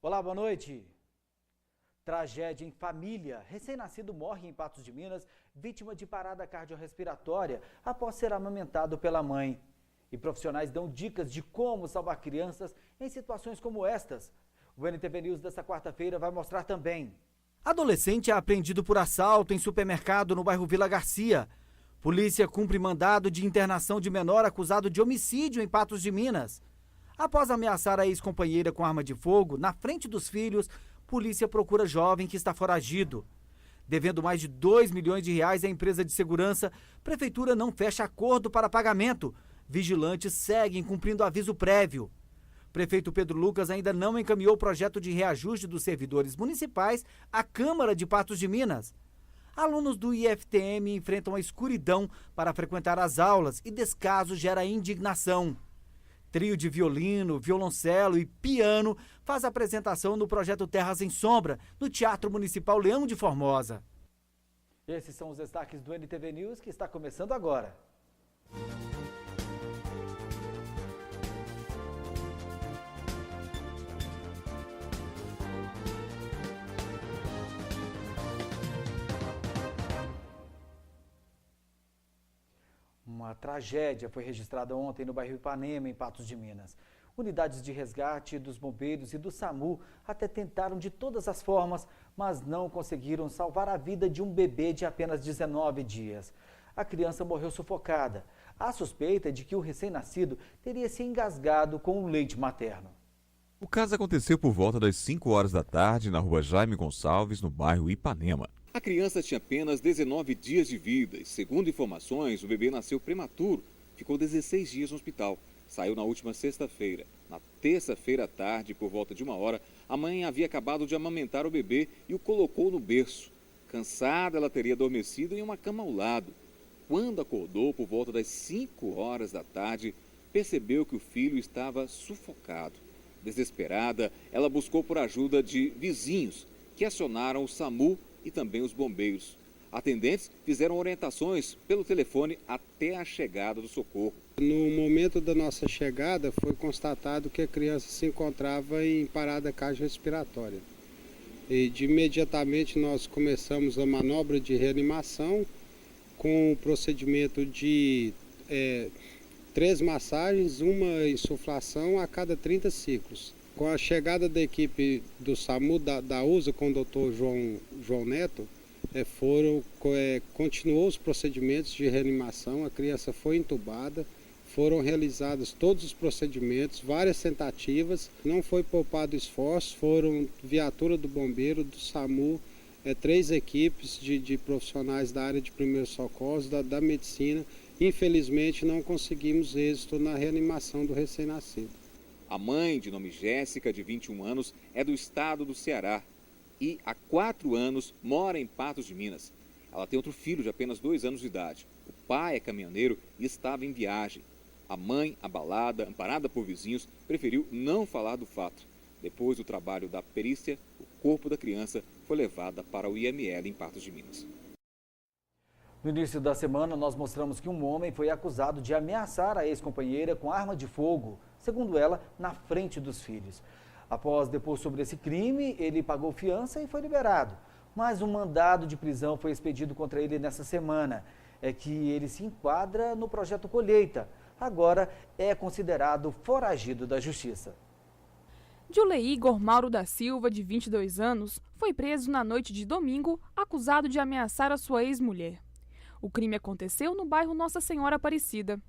Olá, boa noite. Tragédia em família. Recém-nascido morre em Patos de Minas, vítima de parada cardiorrespiratória após ser amamentado pela mãe. E profissionais dão dicas de como salvar crianças em situações como estas. O NTV News desta quarta-feira vai mostrar também. Adolescente é apreendido por assalto em supermercado no bairro Vila Garcia. Polícia cumpre mandado de internação de menor acusado de homicídio em Patos de Minas. Após ameaçar a ex-companheira com arma de fogo, na frente dos filhos, polícia procura jovem que está foragido. Devendo mais de 2 milhões de reais à empresa de segurança, prefeitura não fecha acordo para pagamento. Vigilantes seguem cumprindo aviso prévio. Prefeito Pedro Lucas ainda não encaminhou o projeto de reajuste dos servidores municipais à Câmara de Patos de Minas. Alunos do IFTM enfrentam a escuridão para frequentar as aulas e descaso gera indignação. Trio de violino, violoncelo e piano faz apresentação no projeto Terras em Sombra, no Teatro Municipal Leão de Formosa. Esses são os destaques do NTV News, que está começando agora. Uma tragédia foi registrada ontem no bairro Ipanema, em Patos de Minas. Unidades de resgate dos bombeiros e do SAMU até tentaram de todas as formas, mas não conseguiram salvar a vida de um bebê de apenas 19 dias. A criança morreu sufocada. A suspeita é de que o recém-nascido teria se engasgado com o leite materno. O caso aconteceu por volta das 5 horas da tarde na rua Jaime Gonçalves, no bairro Ipanema. A criança tinha apenas 19 dias de vida e, segundo informações, o bebê nasceu prematuro. Ficou 16 dias no hospital. Saiu na última sexta-feira. Na terça-feira à tarde, por volta de 1h, a mãe havia acabado de amamentar o bebê e o colocou no berço. Cansada, ela teria adormecido em uma cama ao lado. Quando acordou, por volta das 5 horas da tarde, percebeu que o filho estava sufocado. Desesperada, ela buscou por ajuda de vizinhos, que acionaram o SAMU e também os bombeiros. Atendentes fizeram orientações pelo telefone até a chegada do socorro. No momento da nossa chegada, foi constatado que a criança se encontrava em parada cardiorrespiratória. E imediatamente nós começamos a manobra de reanimação com o procedimento de 3 massagens, uma insuflação a cada 30 ciclos. Com a chegada da equipe do SAMU, da USA, com o Dr. João Neto, continuou os procedimentos de reanimação, a criança foi entubada, foram realizados todos os procedimentos, várias tentativas, não foi poupado esforço, foram viatura do bombeiro, do SAMU, 3 equipes de profissionais da área de primeiros socorros, da medicina. Infelizmente não conseguimos êxito na reanimação do recém-nascido. A mãe, de nome Jéssica, de 21 anos, é do estado do Ceará e há 4 anos mora em Patos de Minas. Ela tem outro filho de apenas 2 anos de idade. O pai é caminhoneiro e estava em viagem. A mãe, abalada, amparada por vizinhos, preferiu não falar do fato. Depois do trabalho da perícia, o corpo da criança foi levado para o IML em Patos de Minas. No início da semana, nós mostramos que um homem foi acusado de ameaçar a ex-companheira com arma de fogo, segundo ela, na frente dos filhos. Após depor sobre esse crime, ele pagou fiança e foi liberado. Mas um mandado de prisão foi expedido contra ele nessa semana. É que ele se enquadra no projeto Colheita. Agora é considerado foragido da justiça. Julei Igor Mauro da Silva, de 22 anos, foi preso na noite de domingo, acusado de ameaçar a sua ex-mulher. O crime aconteceu no bairro Nossa Senhora Aparecida.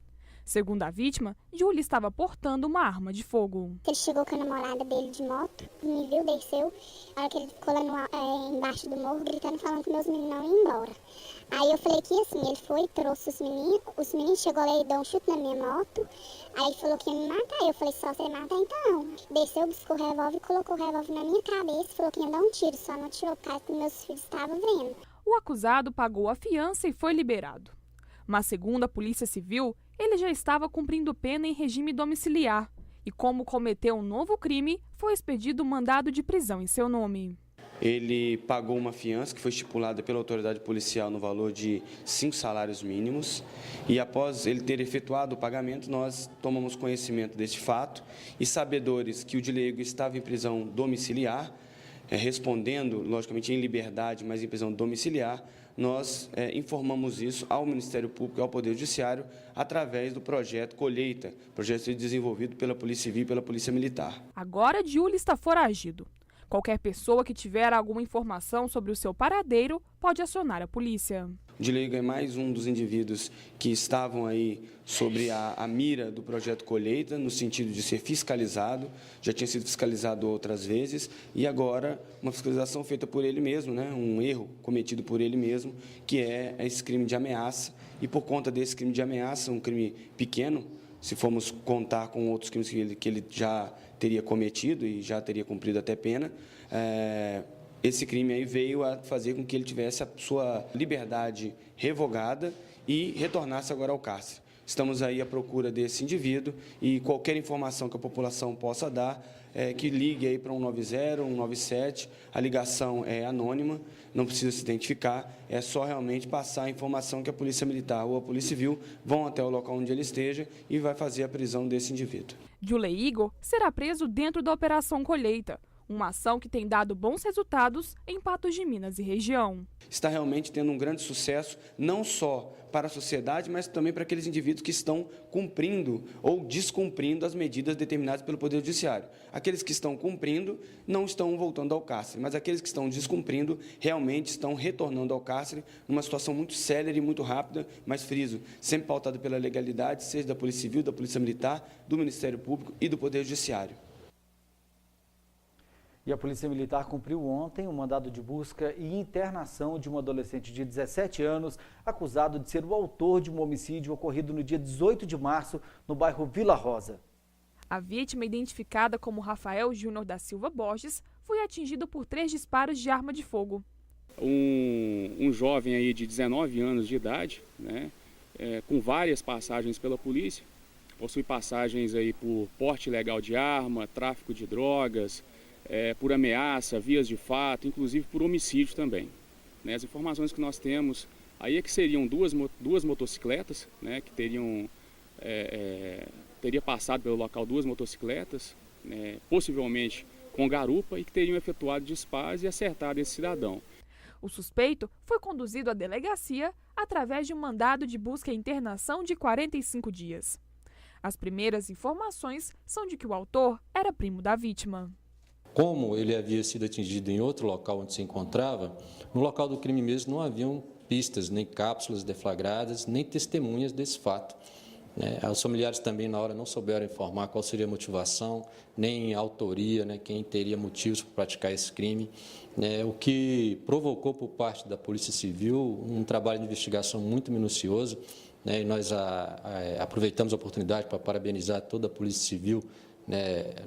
Segundo a vítima, Júlia estava portando uma arma de fogo. Ele chegou com a namorada dele de moto, me viu, desceu. A hora que ele ficou lá embaixo do morro, gritando, falando que meus meninos não iam embora. Aí eu falei que assim, ele foi, trouxe os meninos chegou lá e deu um chute na minha moto. Aí ele falou que ia me matar, eu falei, só você matar então. Desceu, buscou o revólver, colocou o revólver na minha cabeça, falou que ia dar um tiro, só não tirou por causa que meus filhos estavam vendo. O acusado pagou a fiança e foi liberado. Mas segundo a Polícia Civil, ele já estava cumprindo pena em regime domiciliar e, como cometeu um novo crime, foi expedido mandado de prisão em seu nome. Ele pagou uma fiança que foi estipulada pela autoridade policial no valor de 5 salários mínimos e após ele ter efetuado o pagamento, nós tomamos conhecimento deste fato e sabedores que o Dileigo estava em prisão domiciliar, respondendo, logicamente, em liberdade, mas em prisão domiciliar, nós informamos isso ao Ministério Público e ao Poder Judiciário através do projeto Colheita, projeto desenvolvido pela Polícia Civil e pela Polícia Militar. Agora, Júlio está foragido. Qualquer pessoa que tiver alguma informação sobre o seu paradeiro pode acionar a polícia. O Dileigo é mais um dos indivíduos que estavam aí sobre a mira do projeto Colheita, no sentido de ser fiscalizado, já tinha sido fiscalizado outras vezes, e agora uma fiscalização feita por ele mesmo, né? Um erro cometido por ele mesmo, que é esse crime de ameaça, e por conta desse crime de ameaça, um crime pequeno, se formos contar com outros crimes que ele já teria cometido e já teria cumprido até pena, esse crime aí veio a fazer com que ele tivesse a sua liberdade revogada e retornasse agora ao cárcere. Estamos aí à procura desse indivíduo e qualquer informação que a população possa dar, que ligue aí para 190, 197, a ligação é anônima, não precisa se identificar, é só realmente passar a informação que a Polícia Militar ou a Polícia Civil vão até o local onde ele esteja e vai fazer a prisão desse indivíduo. Dileigo será preso dentro da Operação Colheita, uma ação que tem dado bons resultados em Patos de Minas e região. Está realmente tendo um grande sucesso, não só para a sociedade, mas também para aqueles indivíduos que estão cumprindo ou descumprindo as medidas determinadas pelo Poder Judiciário. Aqueles que estão cumprindo não estão voltando ao cárcere, mas aqueles que estão descumprindo realmente estão retornando ao cárcere numa situação muito célere e muito rápida, mas friso, sempre pautada pela legalidade, seja da Polícia Civil, da Polícia Militar, do Ministério Público e do Poder Judiciário. E a Polícia Militar cumpriu ontem um mandado de busca e internação de um adolescente de 17 anos acusado de ser o autor de um homicídio ocorrido no dia 18 de março no bairro Vila Rosa. A vítima, identificada como Rafael Júnior da Silva Borges, foi atingido por 3 disparos de arma de fogo. Um jovem aí de 19 anos de idade, né, com várias passagens pela polícia, possui passagens aí por porte ilegal de arma, tráfico de drogas, por ameaça, vias de fato, inclusive por homicídio também. Né, as informações que nós temos aí é que seriam duas motocicletas, né, que teria passado pelo local 2 motocicletas, possivelmente com garupa, e que teriam efetuado disparos e acertado esse cidadão. O suspeito foi conduzido à delegacia através de um mandado de busca e internação de 45 dias. As primeiras informações são de que o autor era primo da vítima. Como ele havia sido atingido em outro local onde se encontrava, no local do crime mesmo não haviam pistas, nem cápsulas deflagradas, nem testemunhas desse fato. Os familiares também, na hora, não souberam informar qual seria a motivação, nem a autoria, quem teria motivos para praticar esse crime, o que provocou por parte da Polícia Civil um trabalho de investigação muito minucioso. E nós aproveitamos a oportunidade para parabenizar toda a Polícia Civil,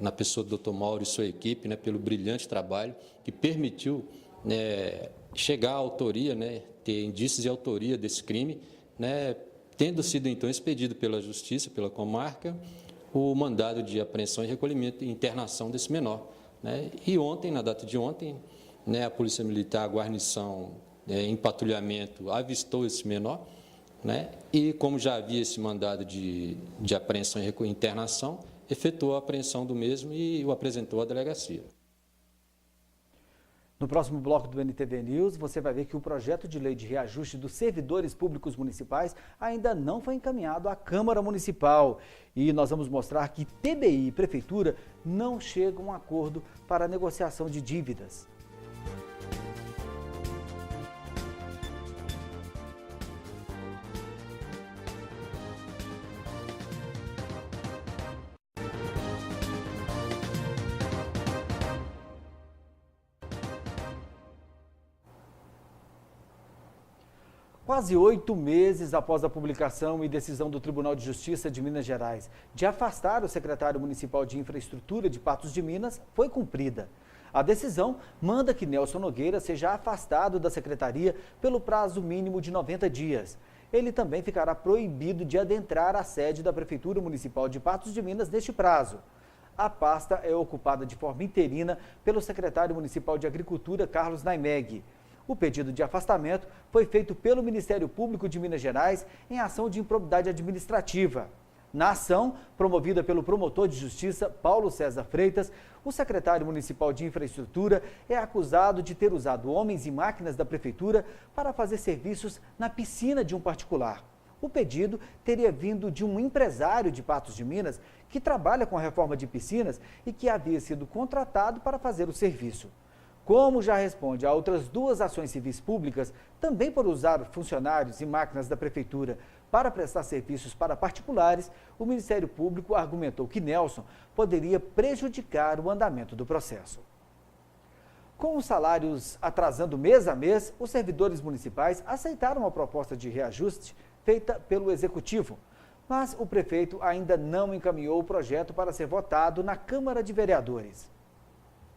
na pessoa do Dr. Mauro e sua equipe, pelo brilhante trabalho que permitiu chegar à autoria, ter indícios de autoria desse crime, tendo sido então expedido pela Justiça, pela comarca, o mandado de apreensão e recolhimento e internação desse menor. E ontem, na data de ontem, a Polícia Militar, a guarnição em patrulhamento, avistou esse menor, e como já havia esse mandado de apreensão e internação, efetuou a apreensão do mesmo e o apresentou à delegacia. No próximo bloco do NTV News, você vai ver que o projeto de lei de reajuste dos servidores públicos municipais ainda não foi encaminhado à Câmara Municipal. E nós vamos mostrar que TBI e Prefeitura não chegam a um acordo para a negociação de dívidas. Quase 8 meses após a publicação e decisão do Tribunal de Justiça de Minas Gerais de afastar o secretário municipal de Infraestrutura de Patos de Minas, foi cumprida. A decisão manda que Nelson Nogueira seja afastado da secretaria pelo prazo mínimo de 90 dias. Ele também ficará proibido de adentrar a sede da Prefeitura Municipal de Patos de Minas neste prazo. a pasta é ocupada de forma interina pelo secretário municipal de Agricultura, Carlos Naimeg. O pedido de afastamento foi feito pelo Ministério Público de Minas Gerais em ação de improbidade administrativa. Na ação, promovida pelo promotor de justiça Paulo César Freitas, o secretário municipal de infraestrutura é acusado de ter usado homens e máquinas da prefeitura para fazer serviços na piscina de um particular. O pedido teria vindo de um empresário de Patos de Minas que trabalha com a reforma de piscinas e que havia sido contratado para fazer o serviço. Como já responde a outras 2 ações civis públicas, também por usar funcionários e máquinas da prefeitura para prestar serviços para particulares, o Ministério Público argumentou que Nelson poderia prejudicar o andamento do processo. Com os salários atrasando mês a mês, os servidores municipais aceitaram a proposta de reajuste feita pelo Executivo, mas o prefeito ainda não encaminhou o projeto para ser votado na Câmara de Vereadores.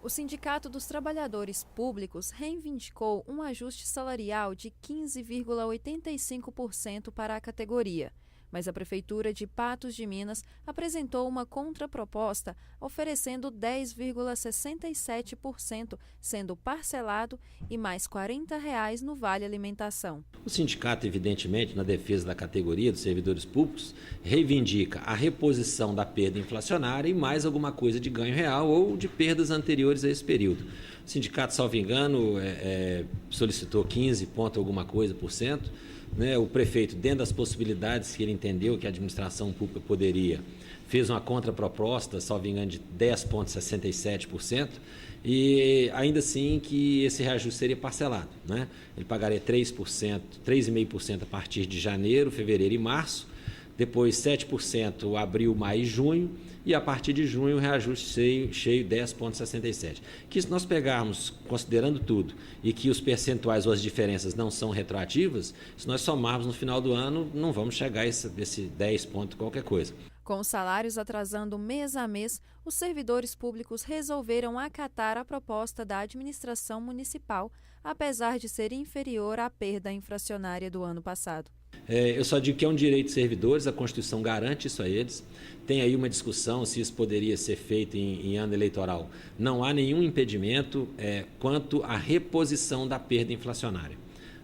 O Sindicato dos Trabalhadores Públicos reivindicou um ajuste salarial de 15,85% para a categoria, mas a Prefeitura de Patos de Minas apresentou uma contraproposta oferecendo 10,67%, sendo parcelado, e mais R$ 40 no Vale Alimentação. O sindicato, evidentemente, na defesa da categoria dos servidores públicos, reivindica a reposição da perda inflacionária e mais alguma coisa de ganho real ou de perdas anteriores a esse período. O sindicato, salvo engano, solicitou 15 ponto alguma coisa por cento. O prefeito, dentro das possibilidades que ele entendeu que a administração pública poderia, fez uma contraproposta, salvo engano, de 10,67%, e ainda assim que esse reajuste seria parcelado. Ele pagaria 3,5% a partir de janeiro, fevereiro e março, depois 7% abril, maio e junho, e a partir de junho o reajuste cheio 10,67%. Que se nós pegarmos, considerando tudo, e que os percentuais ou as diferenças não são retroativas, se nós somarmos no final do ano, não vamos chegar a esse 10 ponto qualquer coisa. Com os salários atrasando mês a mês, os servidores públicos resolveram acatar a proposta da administração municipal, apesar de ser inferior à perda inflacionária do ano passado. Eu só digo que é um direito de servidores, a Constituição garante isso a eles. Tem aí uma discussão se isso poderia ser feito em ano eleitoral. Não há nenhum impedimento quanto à reposição da perda inflacionária.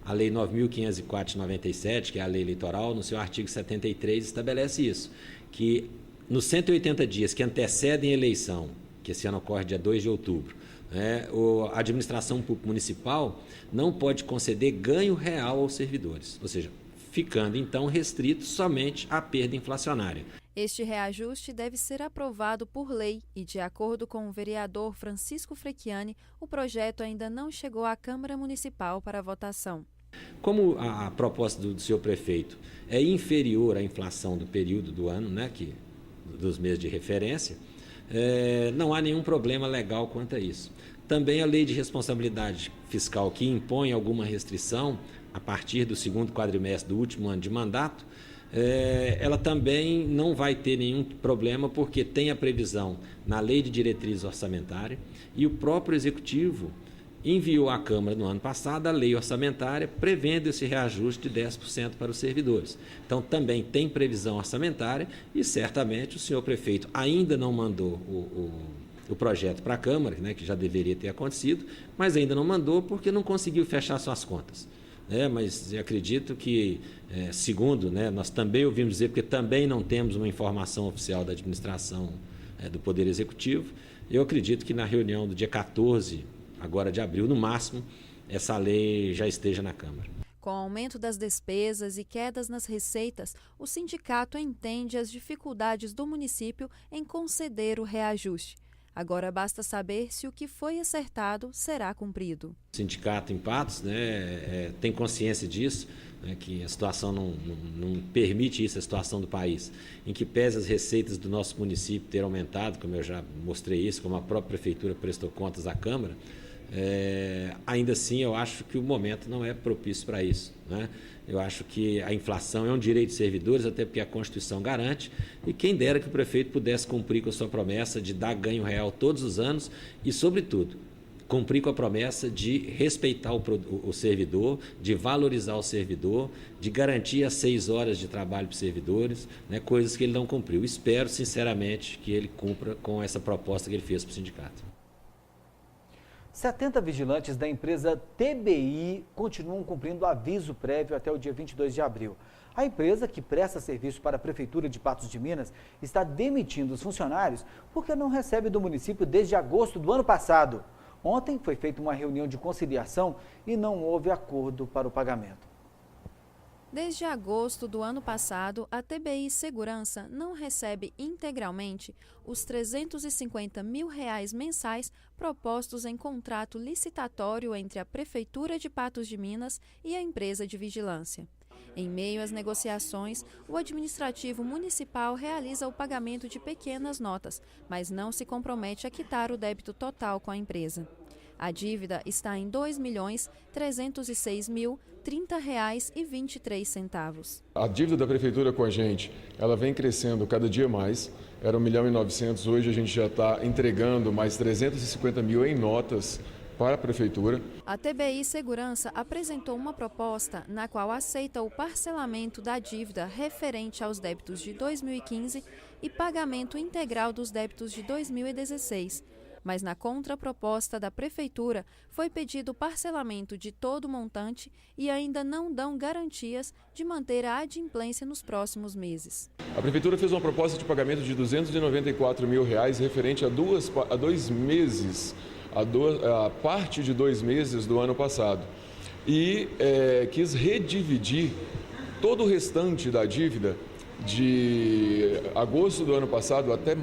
A Lei 9.504 de 97, que é a lei eleitoral, no seu artigo 73, estabelece isso, que nos 180 dias que antecedem a eleição, que esse ano ocorre dia 2 de outubro, a administração pública municipal não pode conceder ganho real aos servidores, ou seja, ficando então restrito somente à perda inflacionária. Este reajuste deve ser aprovado por lei e, de acordo com o vereador Francisco Frecchiani, o projeto ainda não chegou à Câmara Municipal para votação. Como a proposta do senhor prefeito é inferior à inflação do período do ano, dos meses de referência, não há nenhum problema legal quanto a isso. Também a lei de responsabilidade fiscal, que impõe alguma restrição a partir do segundo quadrimestre do último ano de mandato, ela também não vai ter nenhum problema, porque tem a previsão na lei de diretrizes orçamentárias e o próprio Executivo enviou à Câmara no ano passado a lei orçamentária prevendo esse reajuste de 10% para os servidores. Então também tem previsão orçamentária e certamente o senhor prefeito ainda não mandou o projeto para a Câmara, que já deveria ter acontecido, mas ainda não mandou porque não conseguiu fechar suas contas. Mas eu acredito que, segundo, nós também ouvimos dizer, porque também não temos uma informação oficial da administração do Poder Executivo, eu acredito que na reunião do dia 14, agora de abril, no máximo, essa lei já esteja na Câmara. Com o aumento das despesas e quedas nas receitas, o sindicato entende as dificuldades do município em conceder o reajuste. Agora basta saber se o que foi acertado será cumprido. O sindicato em Patos tem consciência disso, que a situação não permite isso, a situação do país, em que pese as receitas do nosso município ter aumentado, como eu já mostrei isso, como a própria Prefeitura prestou contas à Câmara, ainda assim eu acho que o momento não é propício para isso. Eu acho que a inflação é um direito de servidores, até porque a Constituição garante, e quem dera que o prefeito pudesse cumprir com a sua promessa de dar ganho real todos os anos e, sobretudo, cumprir com a promessa de respeitar o servidor, de valorizar o servidor, de garantir as 6 horas de trabalho para os servidores, né, coisas que ele não cumpriu. Espero, sinceramente, que ele cumpra com essa proposta que ele fez para o sindicato. 70 vigilantes da empresa TBI continuam cumprindo aviso prévio até o dia 22 de abril. A empresa, que presta serviço para a Prefeitura de Patos de Minas, está demitindo os funcionários porque não recebe do município desde agosto do ano passado. Ontem foi feita uma reunião de conciliação e não houve acordo para o pagamento. Desde agosto do ano passado, a TBI Segurança não recebe integralmente os R$ 350 mil mensais propostos em contrato licitatório entre a Prefeitura de Patos de Minas e a empresa de vigilância. Em meio às negociações, o administrativo municipal realiza o pagamento de pequenas notas, mas não se compromete a quitar o débito total com a empresa. A dívida está em R$ 2.306.030,23. A dívida da Prefeitura com a gente, ela vem crescendo cada dia mais. Era R$ 1.900.000, hoje a gente já está entregando mais 350 mil em notas para a Prefeitura. A TBI Segurança apresentou uma proposta na qual aceita o parcelamento da dívida referente aos débitos de 2015 e pagamento integral dos débitos de 2016. Mas na contraproposta da Prefeitura foi pedido o parcelamento de todo o montante e ainda não dão garantias de manter a adimplência nos próximos meses. A Prefeitura fez uma proposta de pagamento de R$ 294 mil referente a 2 meses, a parte de 2 meses do ano passado. E quis redividir todo o restante da dívida de agosto do ano passado até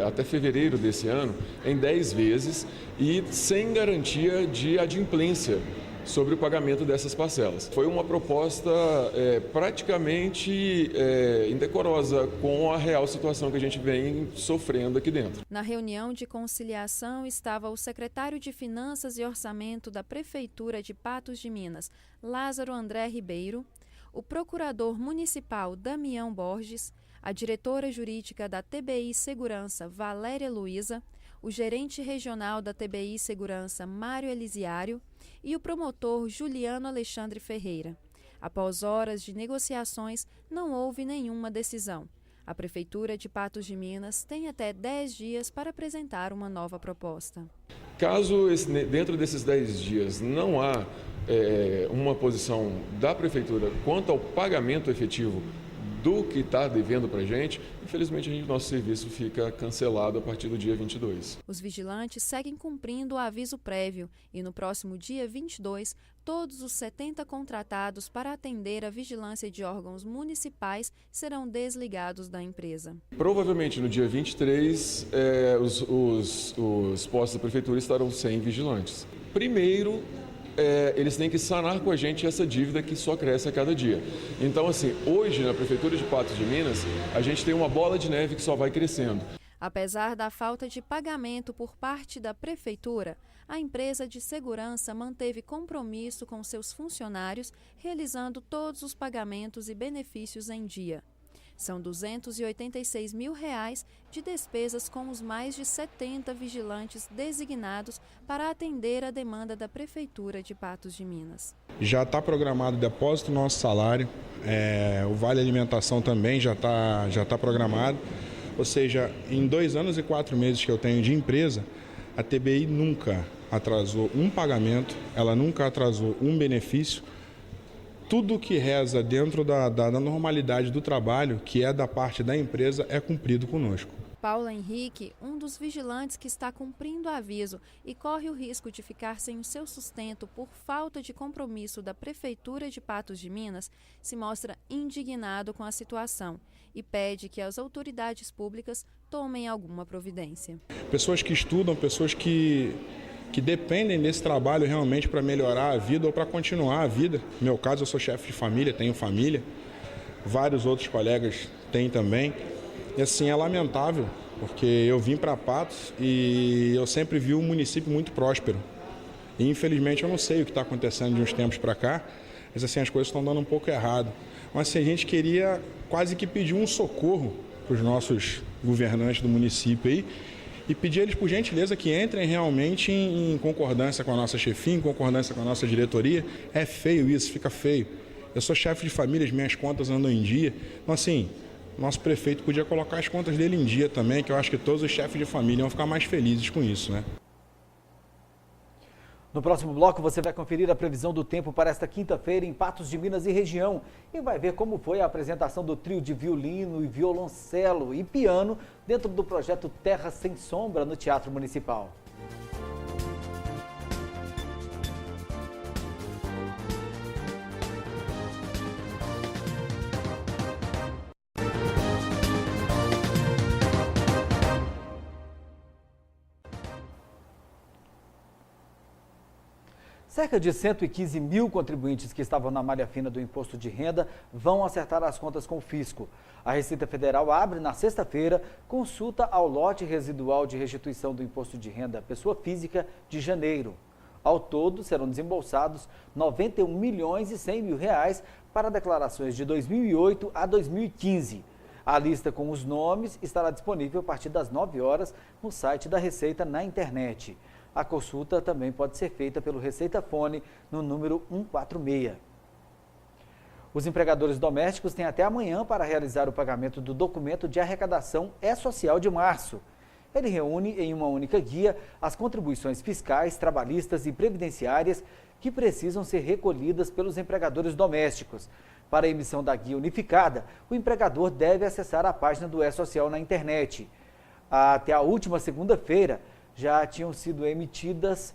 até fevereiro desse ano, em 10 vezes e sem garantia de adimplência sobre o pagamento dessas parcelas. Foi uma proposta praticamente indecorosa com a real situação que a gente vem sofrendo aqui dentro. Na reunião de conciliação estava o secretário de Finanças e Orçamento da Prefeitura de Patos de Minas, Lázaro André Ribeiro, o procurador municipal Damião Borges, a diretora jurídica da TBI Segurança Valéria Luiza, o gerente regional da TBI Segurança Mário Elisiário e o promotor Juliano Alexandre Ferreira. Após horas de negociações, não houve nenhuma decisão. A Prefeitura de Patos de Minas tem até 10 dias para apresentar uma nova proposta. Caso dentro desses 10 dias não há uma posição da Prefeitura quanto ao pagamento efetivo do que está devendo para a gente, infelizmente nosso serviço fica cancelado a partir do dia 22. Os vigilantes seguem cumprindo o aviso prévio e no próximo dia 22, todos os 70 contratados para atender a vigilância de órgãos municipais serão desligados da empresa. Provavelmente no dia 23, os postos da Prefeitura estarão sem vigilantes. Primeiro, eles têm que sanar com a gente essa dívida que só cresce a cada dia. Então, assim, hoje na Prefeitura de Patos de Minas, a gente tem uma bola de neve que só vai crescendo. Apesar da falta de pagamento por parte da Prefeitura, a empresa de segurança manteve compromisso com seus funcionários, realizando todos os pagamentos e benefícios em dia. São R$ 286 mil de despesas com os mais de 70 vigilantes designados para atender a demanda da Prefeitura de Patos de Minas. Já está programado o depósito do nosso salário, o Vale Alimentação também já está programado. Ou seja, em 2 anos e 4 meses que eu tenho de empresa, a TBI nunca atrasou um pagamento, ela nunca atrasou um benefício. Tudo que reza dentro da normalidade do trabalho, que é da parte da empresa, é cumprido conosco. Paulo Henrique, um dos vigilantes que está cumprindo aviso e corre o risco de ficar sem o seu sustento por falta de compromisso da Prefeitura de Patos de Minas, se mostra indignado com a situação e pede que as autoridades públicas tomem alguma providência. Pessoas que estudam, pessoas que dependem desse trabalho realmente para melhorar a vida ou para continuar a vida. No meu caso, eu sou chefe de família, tenho família, vários outros colegas têm também. E assim, é lamentável, porque eu vim para Patos e eu sempre vi um município muito próspero. E infelizmente eu não sei o que está acontecendo de uns tempos para cá, mas assim, as coisas estão dando um pouco errado. Mas assim, a gente queria quase que pedir um socorro para os nossos governantes do município aí, e pedir a eles, por gentileza, que entrem realmente em concordância com a nossa chefia, em concordância com a nossa diretoria. É feio isso, fica feio. Eu sou chefe de família, as minhas contas andam em dia. Então, assim, nosso prefeito podia colocar as contas dele em dia também, que eu acho que todos os chefes de família vão ficar mais felizes com isso, né? No próximo bloco você vai conferir a previsão do tempo para esta quinta-feira em Patos de Minas e região e vai ver como foi a apresentação do trio de violino e violoncelo e piano dentro do projeto Terra Sem Sombra no Teatro Municipal. Cerca de 115 mil contribuintes que estavam na malha fina do imposto de renda vão acertar as contas com o fisco. A Receita Federal abre na sexta-feira consulta ao lote residual de restituição do imposto de renda pessoa física de janeiro. Ao todo, serão desembolsados 91 milhões e 100 mil reais para declarações de 2008 a 2015. A lista com os nomes estará disponível a partir das 9 horas no site da Receita na internet. A consulta também pode ser feita pelo Receita Fone no número 146. Os empregadores domésticos têm até amanhã para realizar o pagamento do documento de arrecadação E-Social de março. Ele reúne em uma única guia as contribuições fiscais, trabalhistas e previdenciárias que precisam ser recolhidas pelos empregadores domésticos. Para a emissão da guia unificada, o empregador deve acessar a página do E-Social na internet. Até a última segunda-feira, já tinham sido emitidas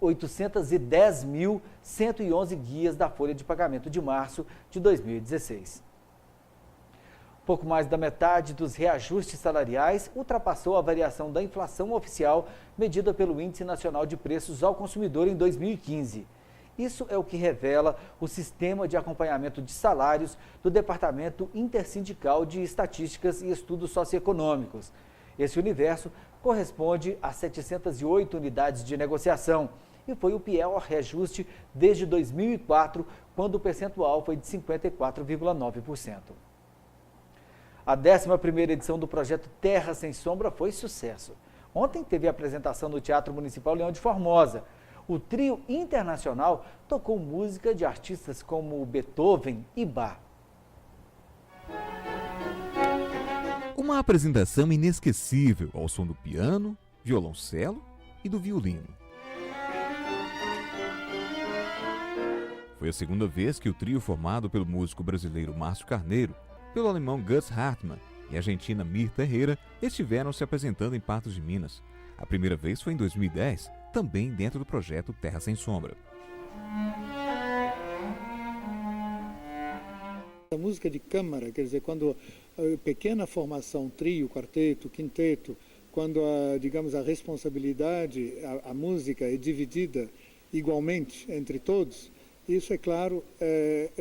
810.111 guias da folha de pagamento de março de 2016. Pouco mais da metade dos reajustes salariais ultrapassou a variação da inflação oficial medida pelo Índice Nacional de Preços ao Consumidor em 2015. Isso é o que revela o Sistema de Acompanhamento de Salários do Departamento Intersindical de Estatísticas e Estudos Socioeconômicos. Esse universo corresponde a 708 unidades de negociação e foi o pior reajuste desde 2004, quando o percentual foi de 54,9%. A 11ª edição do projeto Terra Sem Sombra foi sucesso. Ontem teve a apresentação no Teatro Municipal Leão de Formosa. O trio internacional tocou música de artistas como Beethoven e Bach. Uma apresentação inesquecível ao som do piano, violoncelo e do violino. Foi a segunda vez que o trio formado pelo músico brasileiro Márcio Carneiro, pelo alemão Gus Hartmann e a argentina Mirta Herrera estiveram se apresentando em Patos de Minas. A primeira vez foi em 2010, também dentro do projeto Terra Sem Sombra. A música de câmara, quer dizer, quando a pequena formação, trio, quarteto, quinteto, quando a responsabilidade, a música é dividida igualmente entre todos, isso, é claro, é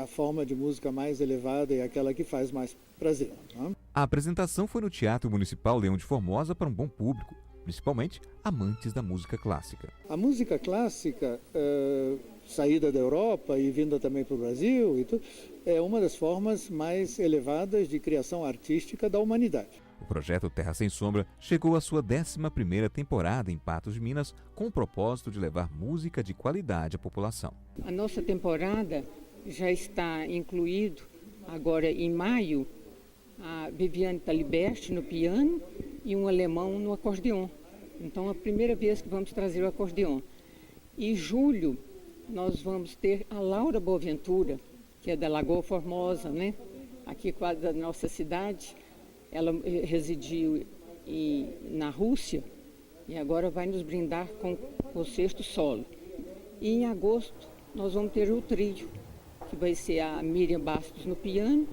a forma de música mais elevada e aquela que faz mais prazer. Não é? A apresentação foi no Teatro Municipal Leão de Formosa para um bom público, principalmente amantes da música clássica. A música clássica, saída da Europa e vinda também para o Brasil, e tudo, é uma das formas mais elevadas de criação artística da humanidade. O projeto Terra Sem Sombra chegou à sua 11ª temporada em Patos de Minas com o propósito de levar música de qualidade à população. A nossa temporada já está incluído, agora em maio, a Viviane Talibert no piano e um alemão no acordeon. Então, é a primeira vez que vamos trazer o acordeon. Em julho, nós vamos ter a Laura Boaventura, que é da Lagoa Formosa, né? Aqui quase da nossa cidade. Ela residiu na Rússia e agora vai nos brindar com o sexto solo. E em agosto nós vamos ter o trio, que vai ser a Miriam Bastos no piano,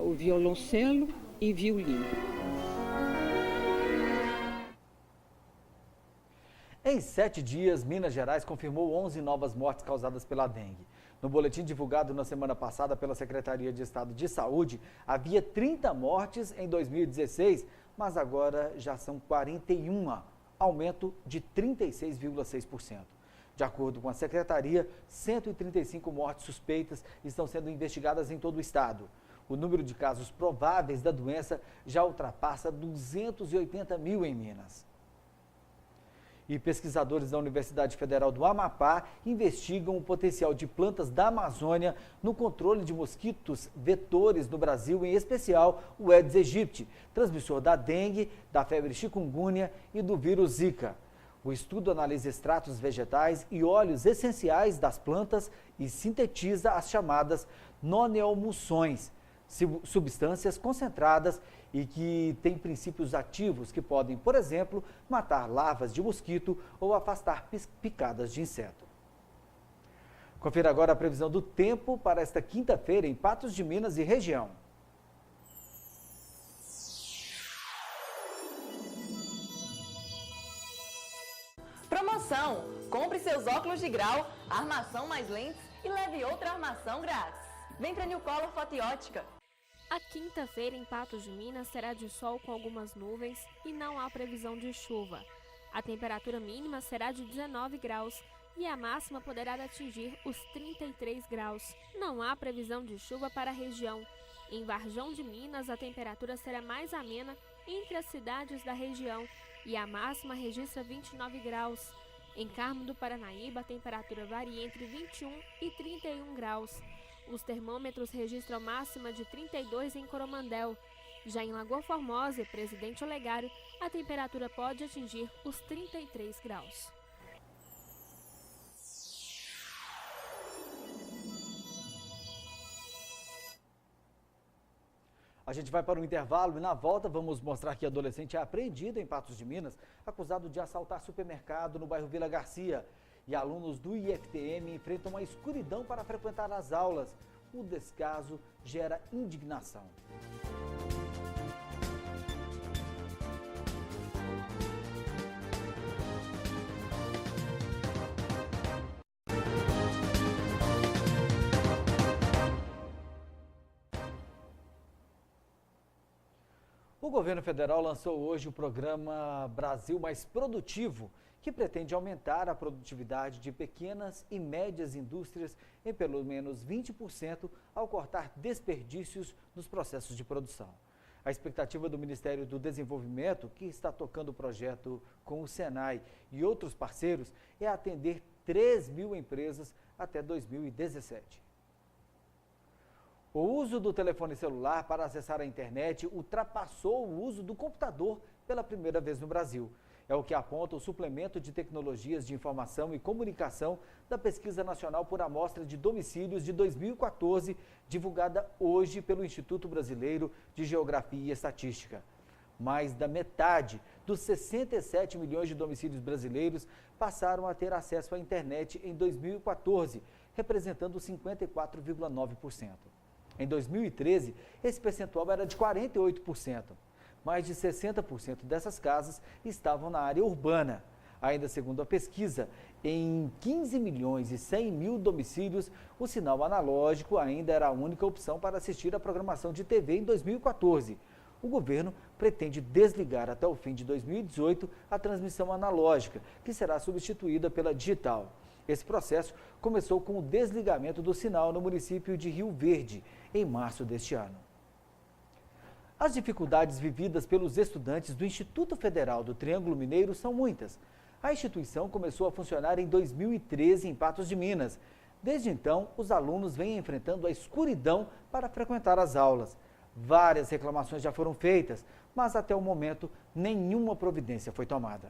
o violoncelo e violino. Em 7 dias, Minas Gerais confirmou 11 novas mortes causadas pela dengue. No boletim divulgado na semana passada pela Secretaria de Estado de Saúde, havia 30 mortes em 2016, mas agora já são 41, aumento de 36,6%. De acordo com a Secretaria, 135 mortes suspeitas estão sendo investigadas em todo o estado. O número de casos prováveis da doença já ultrapassa 280 mil em Minas. E pesquisadores da Universidade Federal do Amapá investigam o potencial de plantas da Amazônia no controle de mosquitos vetores no Brasil, em especial o Aedes aegypti, transmissor da dengue, da febre chikungunya e do vírus Zika. O estudo analisa extratos vegetais e óleos essenciais das plantas e sintetiza as chamadas noneoemulsões, substâncias concentradas e que têm princípios ativos que podem, por exemplo, matar larvas de mosquito ou afastar picadas de inseto. Confira agora a previsão do tempo para esta quinta-feira em Patos de Minas e região. Promoção! Compre seus óculos de grau, armação mais lentes e leve outra armação grátis. Vem para New Color Foto e Ótica. A quinta-feira em Patos de Minas será de sol com algumas nuvens e não há previsão de chuva. A temperatura mínima será de 19 graus e a máxima poderá atingir os 33 graus. Não há previsão de chuva para a região. Em Varjão de Minas, a temperatura será mais amena entre as cidades da região e a máxima registra 29 graus. Em Carmo do Paranaíba, a temperatura varia entre 21 e 31 graus. Os termômetros registram máxima de 32 em Coromandel. Já em Lagoa Formosa e Presidente Olegário, a temperatura pode atingir os 33 graus. A gente vai para um intervalo e na volta vamos mostrar que adolescente é apreendido em Patos de Minas, acusado de assaltar supermercado no bairro Vila Garcia. E alunos do IFTM enfrentam uma escuridão para frequentar as aulas. O descaso gera indignação. O governo federal lançou hoje o programa Brasil Mais Produtivo, que pretende aumentar a produtividade de pequenas e médias indústrias em pelo menos 20% ao cortar desperdícios nos processos de produção. A expectativa do Ministério do Desenvolvimento, que está tocando o projeto com o Senai e outros parceiros, é atender 3 mil empresas até 2017. O uso do telefone celular para acessar a internet ultrapassou o uso do computador pela primeira vez no Brasil. É o que aponta o Suplemento de Tecnologias de Informação e Comunicação da Pesquisa Nacional por Amostra de Domicílios de 2014, divulgada hoje pelo Instituto Brasileiro de Geografia e Estatística. Mais da metade dos 67 milhões de domicílios brasileiros passaram a ter acesso à internet em 2014, representando 54,9%. Em 2013, esse percentual era de 48%. Mais de 60% dessas casas estavam na área urbana. Ainda segundo a pesquisa, em 15 milhões e 100 mil domicílios, o sinal analógico ainda era a única opção para assistir à programação de TV em 2014. O governo pretende desligar até o fim de 2018 a transmissão analógica, que será substituída pela digital. Esse processo começou com o desligamento do sinal no município de Rio Verde, em março deste ano. As dificuldades vividas pelos estudantes do Instituto Federal do Triângulo Mineiro são muitas. A instituição começou a funcionar em 2013 em Patos de Minas. Desde então, os alunos vêm enfrentando a escuridão para frequentar as aulas. Várias reclamações já foram feitas, mas até o momento nenhuma providência foi tomada.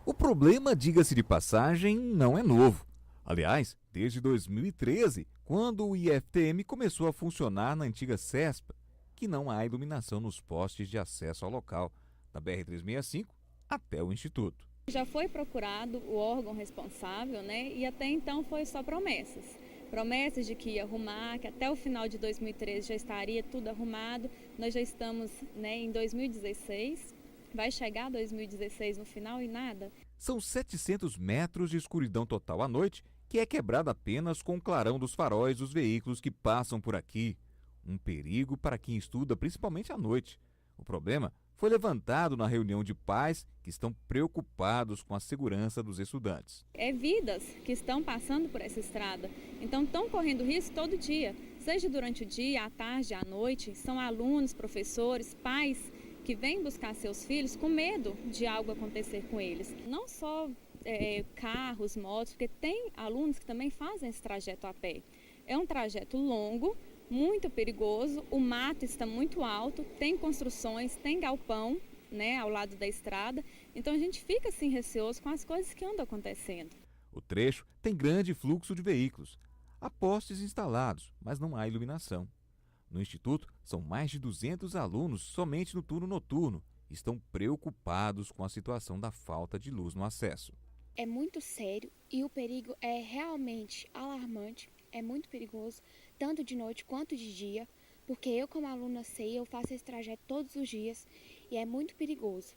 O problema, diga-se de passagem, não é novo. Aliás, desde 2013, quando o IFTM começou a funcionar na antiga CESPA, que não há iluminação nos postes de acesso ao local, da BR-365 até o Instituto. Já foi procurado o órgão responsável, e até então foi só promessas. Promessas de que ia arrumar, que até o final de 2013 já estaria tudo arrumado. Nós já estamos em 2016, vai chegar 2016 no final e nada. São 700 metros de escuridão total à noite, que é quebrada apenas com o clarão dos faróis dos veículos que passam por aqui. Um perigo para quem estuda, principalmente à noite. O problema foi levantado na reunião de pais que estão preocupados com a segurança dos estudantes. É vidas que estão passando por essa estrada, então estão correndo risco todo dia. seja durante o dia, à tarde, à noite, são alunos, professores, pais que vêm buscar seus filhos com medo de algo acontecer com eles. Não só carros, motos, porque tem alunos que também fazem esse trajeto a pé. É um trajeto longo, muito perigoso, o mato está muito alto, tem construções, tem galpão, né, ao lado da estrada, então a gente fica assim receoso com as coisas que andam acontecendo. O trecho tem grande fluxo de veículos. Há postes instalados, mas não há iluminação. No Instituto, são mais de 200 alunos somente no turno noturno. Estão preocupados com a situação da falta de luz no acesso. É muito sério e o perigo é realmente alarmante, é muito perigoso, tanto de noite quanto de dia, porque eu como aluna sei, eu faço esse trajeto todos os dias e é muito perigoso,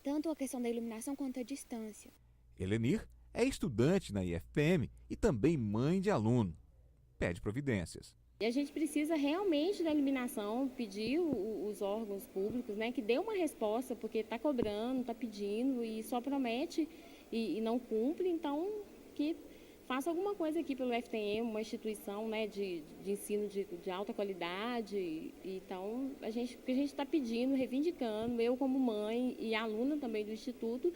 tanto a questão da iluminação quanto a distância. Helenir é estudante na IFPM e também mãe de aluno. Pede providências. E a gente precisa realmente da iluminação, pedir os órgãos públicos, né, que dê uma resposta, porque está cobrando, está pedindo e só promete e não cumpre, então que faça alguma coisa aqui pelo FTM, uma instituição, né, de ensino de alta qualidade. Então, o que a gente está pedindo, reivindicando, eu como mãe e aluna também do Instituto,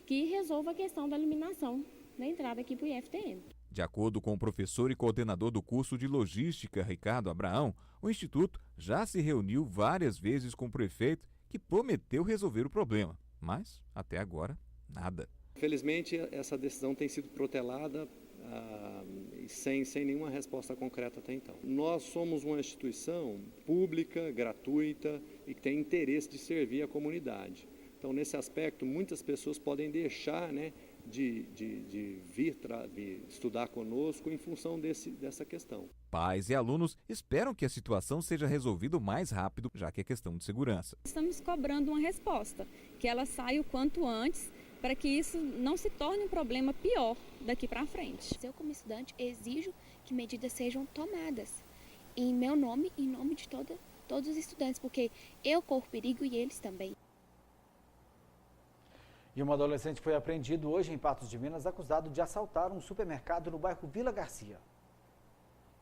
que resolva a questão da iluminação na entrada aqui para o IFTM. De acordo com o professor e coordenador do curso de Logística, Ricardo Abraão, o Instituto já se reuniu várias vezes com o prefeito, que prometeu resolver o problema, mas, até agora, nada. Felizmente, essa decisão tem sido protelada sem nenhuma resposta concreta até então. Nós somos uma instituição pública, gratuita e que tem interesse de servir a comunidade. Então, nesse aspecto, muitas pessoas podem deixar, né, de vir estudar conosco em função dessa questão. Pais e alunos esperam que a situação seja resolvida o mais rápido, já que é questão de segurança. Estamos cobrando uma resposta, que ela saia o quanto antes, para que isso não se torne um problema pior daqui para frente. Eu, como estudante, exijo que medidas sejam tomadas em meu nome e em nome de todos os estudantes, porque eu corro perigo e eles também. E um adolescente foi apreendido hoje em Patos de Minas, acusado de assaltar um supermercado no bairro Vila Garcia.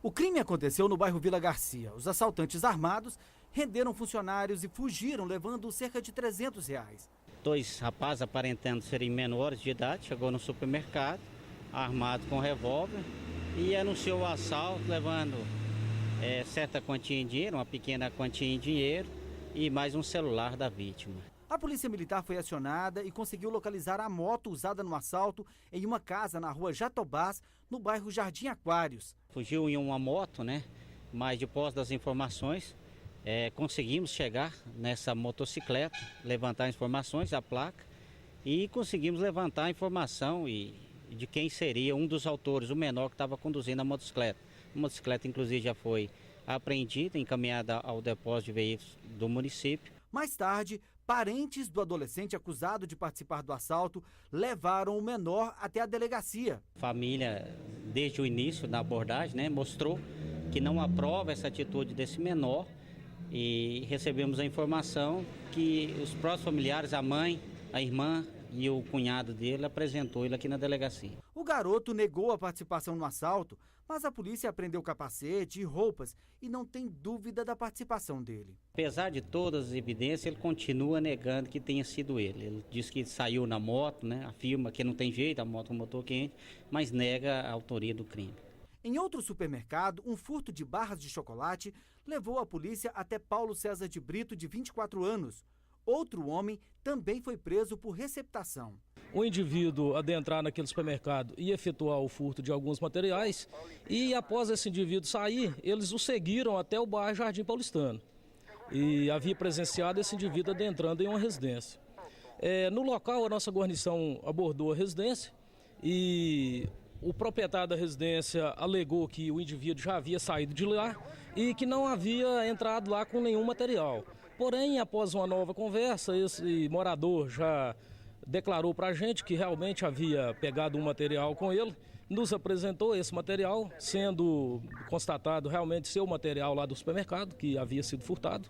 O crime aconteceu no bairro Vila Garcia. Os assaltantes armados renderam funcionários e fugiram, levando cerca de R$300. 2 rapazes aparentando serem menores de idade chegou no supermercado, armado com revólver, e anunciou o assalto, levando certa quantia em dinheiro, uma pequena quantia em dinheiro e mais um celular da vítima. A polícia militar foi acionada e conseguiu localizar a moto usada no assalto em uma casa na rua Jatobás, no bairro Jardim Aquários. Fugiu em uma moto, né? Mas depois das informações, conseguimos chegar nessa motocicleta, levantar informações, a placa, e conseguimos levantar a informação de quem seria um dos autores, o menor que estava conduzindo a motocicleta. A motocicleta, inclusive, já foi apreendida, encaminhada ao depósito de veículos do município. Mais tarde, parentes do adolescente acusado de participar do assalto levaram o menor até a delegacia. A família, desde o início da abordagem, né, mostrou que não aprova essa atitude desse menor e recebemos a informação que os próximos familiares, a mãe, a irmã e o cunhado dele apresentou ele aqui na delegacia. O garoto negou a participação no assalto, mas a polícia apreendeu capacete e roupas e não tem dúvida da participação dele. Apesar de todas as evidências, ele continua negando que tenha sido ele. Ele diz que saiu na moto, né? Afirma que não tem jeito, a moto com motor quente, mas nega a autoria do crime. Em outro supermercado, um furto de barras de chocolate levou a polícia até Paulo César de Brito, de 24 anos. Outro homem também foi preso por receptação. O indivíduo adentrar naquele supermercado e efetuar o furto de alguns materiais, e após esse indivíduo sair, eles o seguiram até o bairro Jardim Paulistano. E havia presenciado esse indivíduo adentrando em uma residência. No local, a nossa guarnição abordou a residência e o proprietário da residência alegou que o indivíduo já havia saído de lá e que não havia entrado lá com nenhum material. Porém, após uma nova conversa, esse morador já declarou para a gente que realmente havia pegado um material com ele, nos apresentou esse material, sendo constatado realmente ser o material lá do supermercado, que havia sido furtado.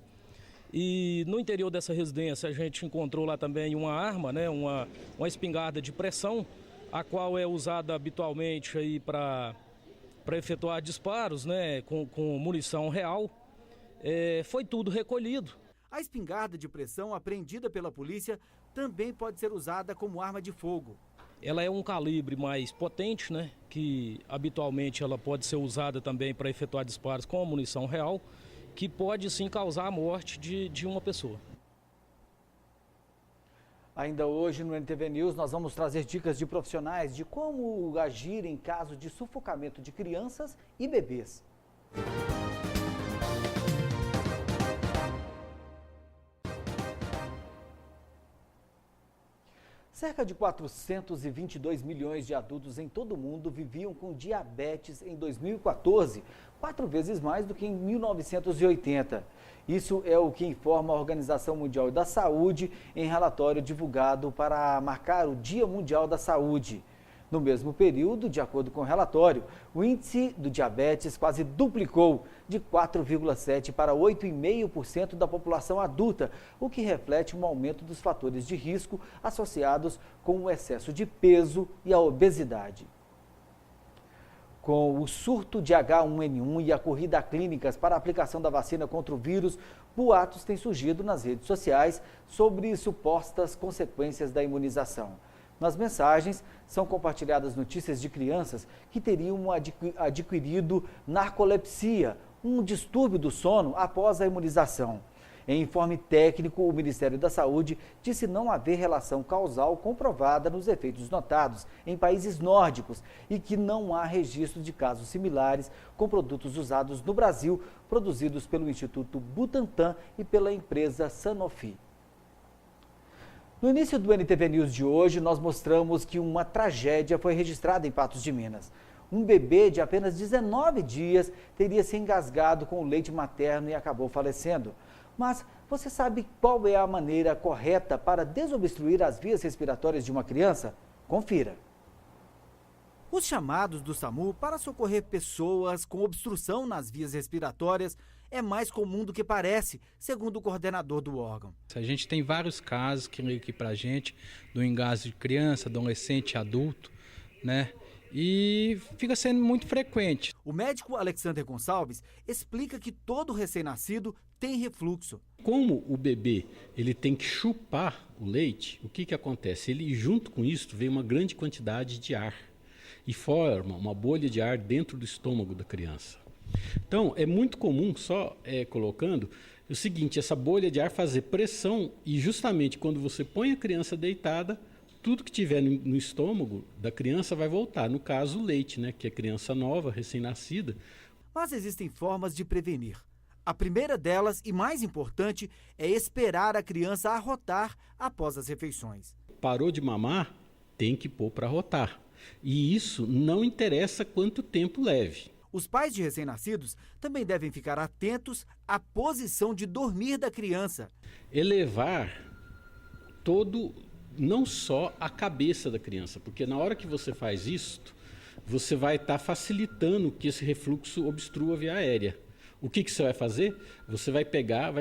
E no interior dessa residência a gente encontrou lá também uma arma, né, uma espingarda de pressão, a qual é usada habitualmente aí para para efetuar disparos, né, com munição real. Foi tudo recolhido. A espingarda de pressão apreendida pela polícia também pode ser usada como arma de fogo. Ela é um calibre mais potente, né, que habitualmente ela pode ser usada também para efetuar disparos com a munição real, que pode sim causar a morte de uma pessoa. Ainda hoje no NTV News nós vamos trazer dicas de profissionais de como agir em caso de sufocamento de crianças e bebês. Cerca de 422 milhões de adultos em todo o mundo viviam com diabetes em 2014, 4 vezes mais do que em 1980. Isso é o que informa a Organização Mundial da Saúde em relatório divulgado para marcar o Dia Mundial da Saúde. No mesmo período, de acordo com o relatório, o índice do diabetes quase duplicou, de 4,7% para 8,5% da população adulta, o que reflete um aumento dos fatores de risco associados com o excesso de peso e a obesidade. Com o surto de H1N1 e a corrida a clínicas para a aplicação da vacina contra o vírus, boatos têm surgido nas redes sociais sobre supostas consequências da imunização. Nas mensagens, são compartilhadas notícias de crianças que teriam adquirido narcolepsia, um distúrbio do sono após a imunização. Em informe técnico, o Ministério da Saúde disse não haver relação causal comprovada nos efeitos notados em países nórdicos e que não há registro de casos similares com produtos usados no Brasil, produzidos pelo Instituto Butantan e pela empresa Sanofi. No início do NTV News de hoje, nós mostramos que uma tragédia foi registrada em Patos de Minas. Um bebê de apenas 19 dias teria se engasgado com o leite materno e acabou falecendo. Mas você sabe qual é a maneira correta para desobstruir as vias respiratórias de uma criança? Confira. Os chamados do SAMU para socorrer pessoas com obstrução nas vias respiratórias é mais comum do que parece, segundo o coordenador do órgão. A gente tem vários casos que ligam aqui para a gente, do engasgo de criança, adolescente, adulto, né? E fica sendo muito frequente. O médico Alexander Gonçalves explica que todo recém-nascido tem refluxo. Como o bebê ele tem que chupar o leite, o que acontece? Ele, junto com isso, vem uma grande quantidade de ar e forma uma bolha de ar dentro do estômago da criança. Então, é muito comum, só colocando, o seguinte, essa bolha de ar fazer pressão e justamente quando você põe a criança deitada, tudo que tiver no estômago da criança vai voltar. No caso, o leite, né, que é criança nova, recém-nascida. Mas existem formas de prevenir. A primeira delas, e mais importante, é esperar a criança arrotar após as refeições. Parou de mamar, tem que pôr para arrotar. E isso não interessa quanto tempo leve. Os pais de recém-nascidos também devem ficar atentos à posição de dormir da criança. Elevar não só a cabeça da criança, porque na hora que você faz isto, você vai estar facilitando que esse refluxo obstrua a via aérea. O que você vai fazer? Você vai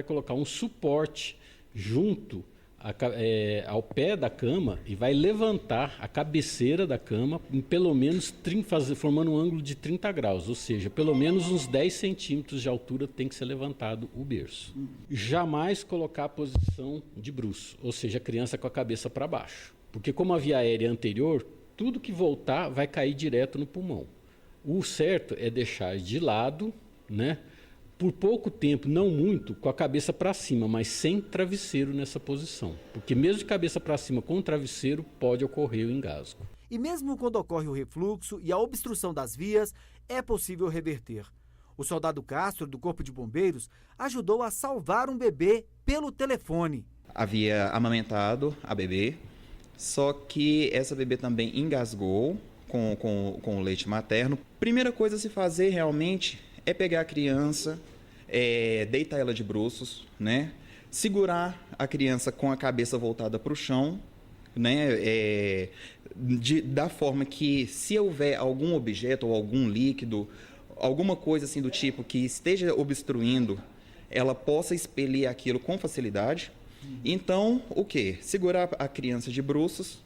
colocar um suporte junto ao pé da cama e vai levantar a cabeceira da cama em pelo menos formando um ângulo de 30 graus, ou seja, pelo menos uns 10 centímetros de altura tem que ser levantado o berço. Jamais colocar a posição de bruço, ou seja, a criança com a cabeça para baixo, porque como a via aérea é anterior, tudo que voltar vai cair direto no pulmão. O certo é deixar de lado, né? Por pouco tempo, não muito, com a cabeça para cima, mas sem travesseiro nessa posição. Porque mesmo de cabeça para cima com o travesseiro, pode ocorrer o engasgo. E mesmo quando ocorre o refluxo e a obstrução das vias, é possível reverter. O soldado Castro, do Corpo de Bombeiros, ajudou a salvar um bebê pelo telefone. Havia amamentado a bebê, só que essa bebê também engasgou com o leite materno. Primeira coisa a se fazer realmente é pegar a criança, deitar ela de bruços, né? Segurar a criança com a cabeça voltada para o chão, né? Da forma que, se houver algum objeto ou algum líquido, alguma coisa assim do tipo que esteja obstruindo, ela possa expelir aquilo com facilidade. Então, o quê? Segurar a criança de bruços,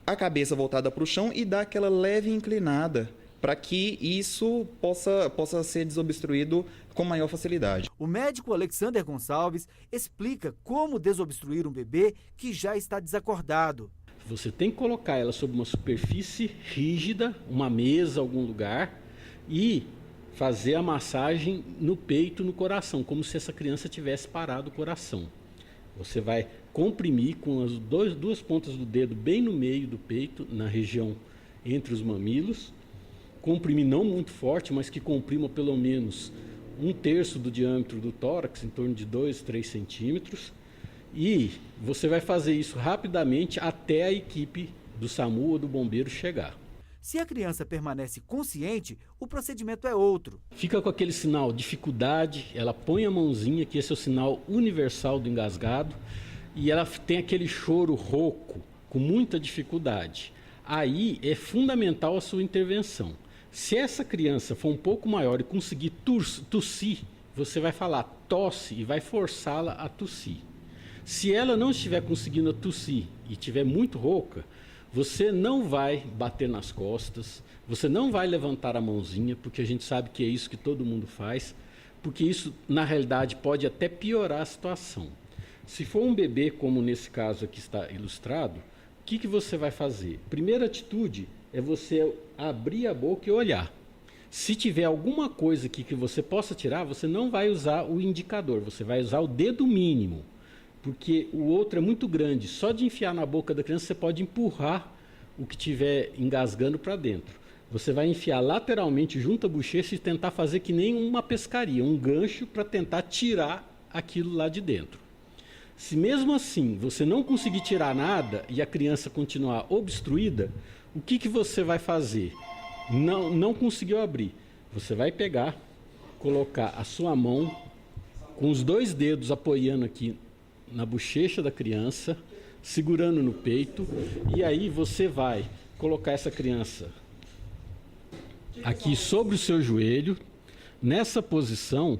a cabeça voltada para o chão e dar aquela leve inclinada para que isso possa ser desobstruído com maior facilidade. O médico Alexander Gonçalves explica como desobstruir um bebê que já está desacordado. Você tem que colocar ela sobre uma superfície rígida, uma mesa, algum lugar, e fazer a massagem no peito, no coração, como se essa criança tivesse parado o coração. Você vai comprimir com as duas pontas do dedo bem no meio do peito, na região entre os mamilos. Comprimir não muito forte, mas que comprima pelo menos 1/3 do diâmetro do tórax, em torno de 2, 3 centímetros. E você vai fazer isso rapidamente até a equipe do SAMU ou do bombeiro chegar. Se a criança permanece consciente, o procedimento é outro. Fica com aquele sinal dificuldade, ela põe a mãozinha, que esse é o sinal universal do engasgado, e ela tem aquele choro rouco, com muita dificuldade. Aí é fundamental a sua intervenção. Se essa criança for um pouco maior e conseguir tossir, você vai falar tosse e vai forçá-la a tossir. Se ela não estiver conseguindo tossir e estiver muito rouca, você não vai bater nas costas, você não vai levantar a mãozinha, porque a gente sabe que é isso que todo mundo faz, porque isso, na realidade, pode até piorar a situação. Se for um bebê, como nesse caso aqui está ilustrado, o que você vai fazer? Primeira atitude é você abrir a boca e olhar. Se tiver alguma coisa aqui que você possa tirar, você não vai usar o indicador, você vai usar o dedo mínimo, porque o outro é muito grande. Só de enfiar na boca da criança, você pode empurrar o que estiver engasgando para dentro. Você vai enfiar lateralmente junto à bochecha e tentar fazer que nem uma pescaria, um gancho para tentar tirar aquilo lá de dentro. Se mesmo assim você não conseguir tirar nada e a criança continuar obstruída, o que você vai fazer? Não conseguiu abrir. Você vai pegar, colocar a sua mão com os 2 dedos apoiando aqui na bochecha da criança, segurando no peito, e aí você vai colocar essa criança aqui sobre o seu joelho, nessa posição,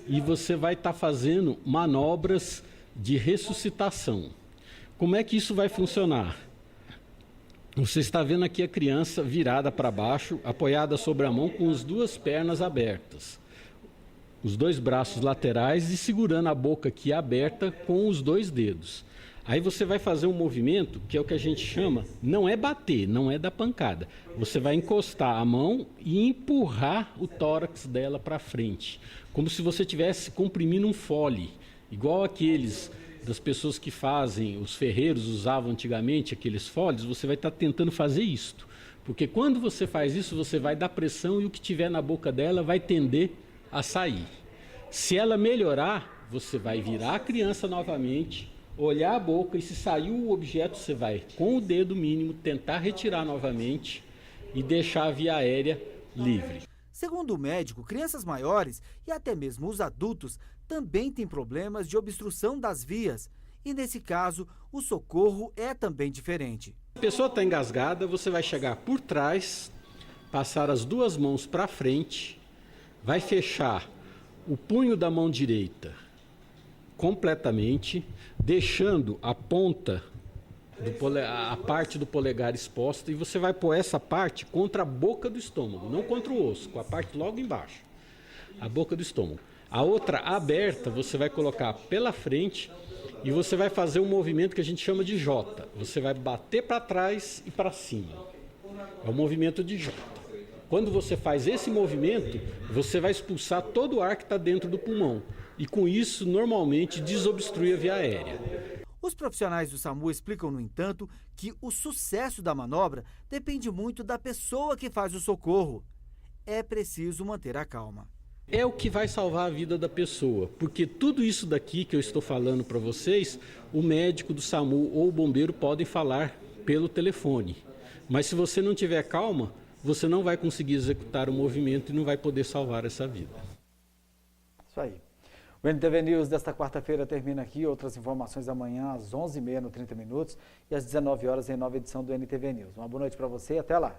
e você vai estar fazendo manobras de ressuscitação. Como é que isso vai funcionar? Você está vendo aqui a criança virada para baixo, apoiada sobre a mão com as 2 pernas abertas. Os 2 braços laterais e segurando a boca aqui aberta com os 2 dedos. Aí você vai fazer um movimento que é o que a gente chama, não é bater, não é dar pancada. Você vai encostar a mão e empurrar o tórax dela para frente, como se você estivesse comprimindo um fole, igual aqueles das pessoas que fazem, os ferreiros usavam antigamente aqueles foles. Você vai estar tentando fazer isto, porque quando você faz isso, você vai dar pressão e o que tiver na boca dela vai tender a sair. Se ela melhorar, você vai virar a criança novamente, olhar a boca e se sair o objeto, você vai, com o dedo mínimo, tentar retirar novamente e deixar a via aérea livre. Segundo o médico, crianças maiores e até mesmo os adultos também têm problemas de obstrução das vias. E nesse caso, o socorro é também diferente. A pessoa está engasgada, você vai chegar por trás, passar as 2 mãos para frente, vai fechar o punho da mão direita completamente, deixando a ponta, a parte do polegar exposta, e você vai pôr essa parte contra a boca do estômago, não contra o osso, com a parte logo embaixo, a boca do estômago. A outra aberta você vai colocar pela frente e você vai fazer um movimento que a gente chama de J. Você vai bater para trás e para cima. É o movimento de J. Quando você faz esse movimento, você vai expulsar todo o ar que está dentro do pulmão. E com isso, normalmente, desobstrui a via aérea. Os profissionais do SAMU explicam, no entanto, que o sucesso da manobra depende muito da pessoa que faz o socorro. É preciso manter a calma. É o que vai salvar a vida da pessoa, porque tudo isso daqui que eu estou falando para vocês, o médico do SAMU ou o bombeiro podem falar pelo telefone. Mas se você não tiver calma, você não vai conseguir executar o movimento e não vai poder salvar essa vida. Isso aí. O NTV News desta quarta-feira termina aqui. Outras informações amanhã às 11h30 no 30 Minutos e às 19 horas em nova edição do NTV News. Uma boa noite para você e até lá.